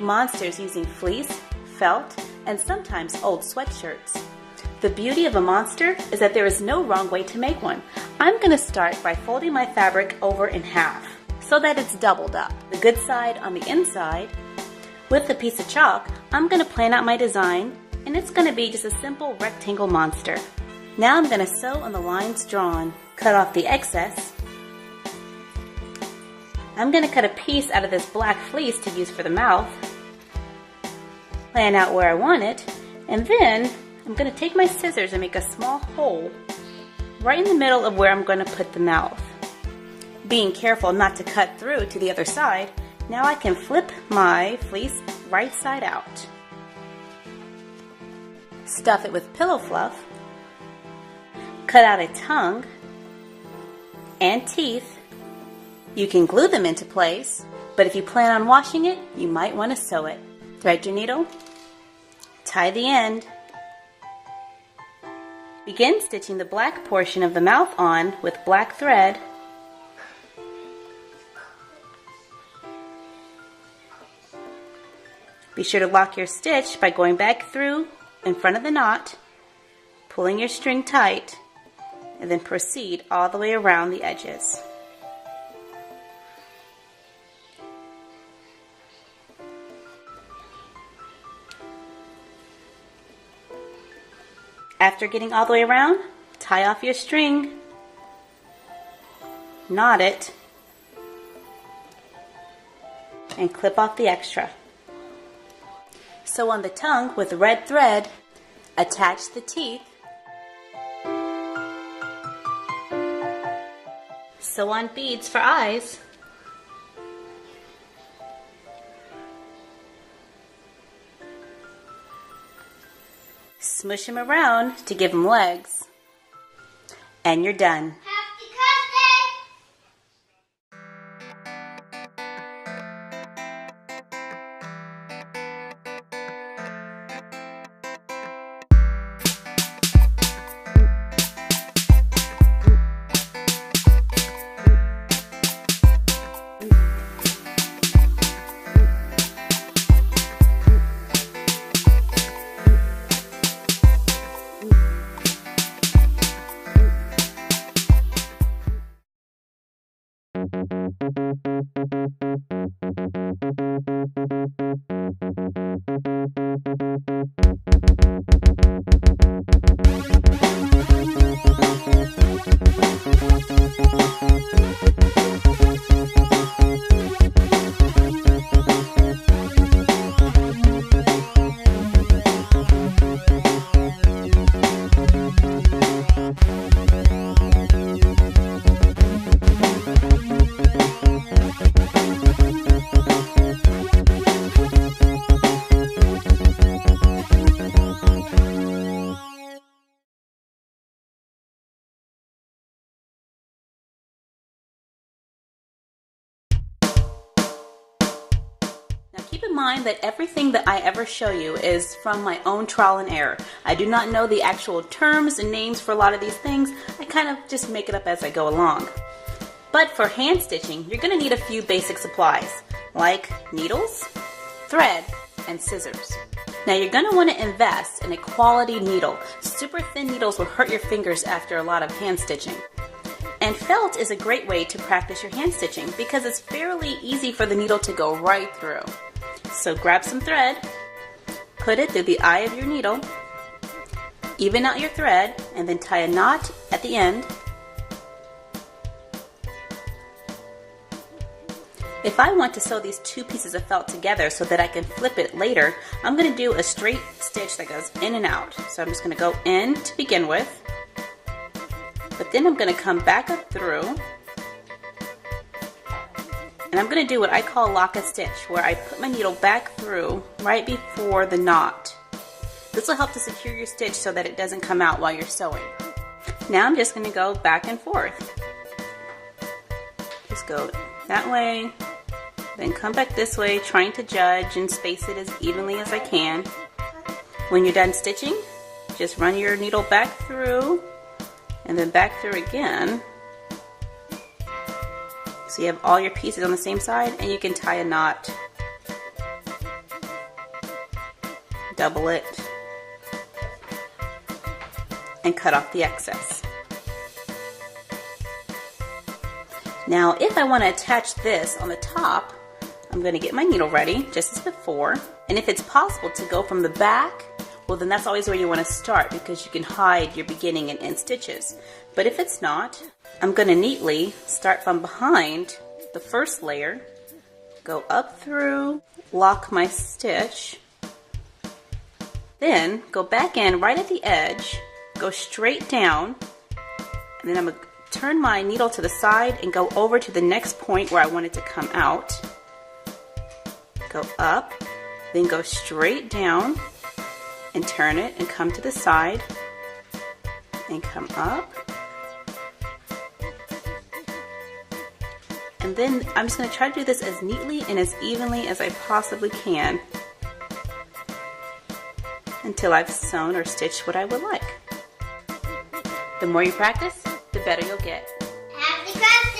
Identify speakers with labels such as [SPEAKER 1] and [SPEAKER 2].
[SPEAKER 1] monsters using fleece, felt, and sometimes old sweatshirts. The beauty of a monster is that there is no wrong way to make one. I'm going to start by folding my fabric over in half so that it's doubled up. The good side on the inside. With a piece of chalk, I'm going to plan out my design, and it's going to be just a simple rectangle monster. Now I'm going to sew on the lines drawn. Cut off the excess. I'm going to cut a piece out of this black fleece to use for the mouth. Plan out where I want it, and then I'm going to take my scissors and make a small hole right in the middle of where I'm going to put the mouth. Being careful not to cut through to the other side, now I can flip my fleece right side out. Stuff it with pillow fluff. Cut out a tongue and teeth. You can glue them into place, but if you plan on washing it, you might want to sew it. Thread your needle, tie the end. Begin stitching the black portion of the mouth on with black thread. Be sure to lock your stitch by going back through in front of the knot, pulling your string tight, and then proceed all the way around the edges. After getting all the way around, tie off your string, knot it, and clip off the extra. Sew on the tongue with red thread, attach the teeth, sew on beads for eyes, smush them around to give them legs, and you're done. Keep in mind that everything that I ever show you is from my own trial and error. I do not know the actual terms and names for a lot of these things. I kind of just make it up as I go along. But for hand stitching, you're going to need a few basic supplies, like needles, thread, and scissors. Now you're going to want to invest in a quality needle. Super thin needles will hurt your fingers after a lot of hand stitching. And felt is a great way to practice your hand stitching because it's fairly easy for the needle to go right through. So grab some thread, put it through the eye of your needle, even out your thread, and then tie a knot at the end. If I want to sew these two pieces of felt together so that I can flip it later, I'm going to do a straight stitch that goes in and out. So I'm just going to go in to begin with, but then I'm going to come back up through, and I'm going to do what I call lock a stitch, where I put my needle back through right before the knot. This will help to secure your stitch so that it doesn't come out while you're sewing. Now I'm just going to go back and forth. Just go that way, then come back this way, trying to judge and space it as evenly as I can. When you're done stitching, just run your needle back through and then back through again. So you have all your pieces on the same side, and you can tie a knot. double it, and cut off the excess. Now if I want to attach this on the top, I'm going to get my needle ready just as before, and if it's possible to go from the back, well then that's always where you want to start because you can hide your beginning and end stitches. But if it's not, I'm going to neatly start from behind the first layer, go up through, lock my stitch, then go back in right at the edge, go straight down, and then I'm going to turn my needle to the side and go over to the next point where I want it to come out. Go up, then go straight down and turn it and come to the side and come up. And then I'm just going to try to do this as neatly and as evenly as I possibly can until I've sewn or stitched what I would like. The more you practice, the better you'll get.
[SPEAKER 2] Happy crafting!